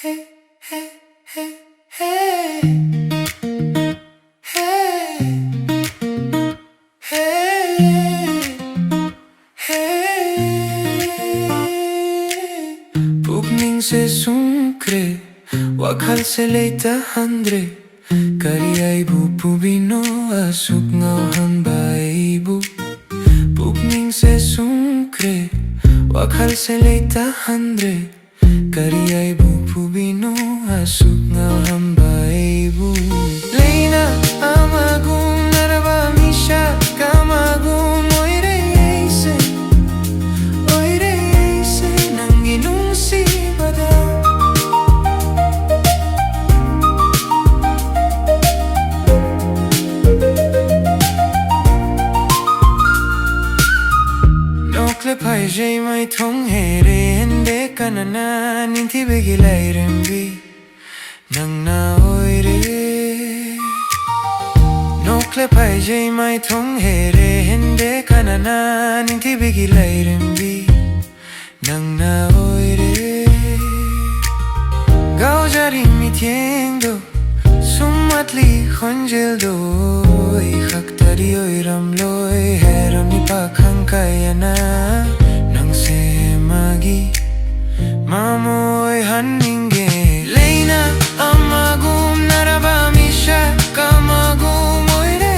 Hey, hey, hey, hey. Hey, hey, hey. Pugning se sungkre, wakal se leita handre. Kari ay bu pubino asuk ngau hamba ibu. Pugning se sungkre, wakal se leita handre. Kari ay bu pubino asuk ngau hamba ibu. Leina amagum naraba misha kamagum oire eise Nanggee Nungsibada. Nokle paijay mai thong here hende kanana ninti begi lairembi nangna oire. Nokle paijay mai thong here hende kanana ninti begi lairembi nangna oire. Gaujari mi tiengdo sumatli khonjeldo haktari oiram loi heram ni pakhang kayana nangse magi mamoy haninge. Leina amagum naraba misha kamagum oire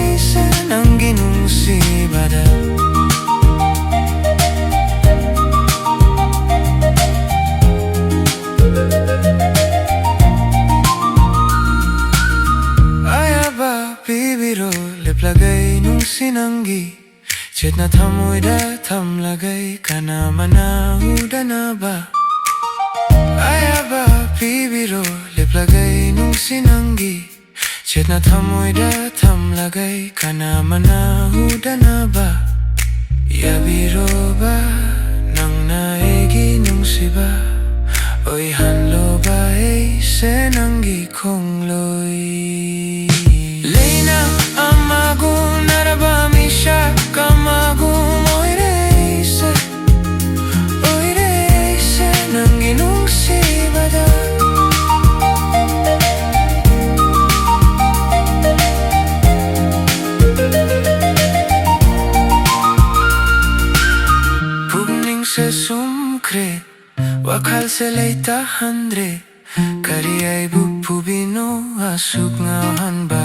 eise Nanggee Nungsibada. Bibiro leplagay nungsi Nanggee chetna thamoida thamlagay kana mana udana ba. Ayaba bibiro leplagay nungsi Nanggee chetna thamoida thamlagay kana mana udana ba. Yabiro ba nangna egi nungsiba oi hanlo ba eise Nanggee kongloi. Leina amagum naraba misha kamagum oire eise Nanggee Nungsibada. Pugning se sumkret wakal se leita handre. Kari ay bu pubino asuk ngau hanba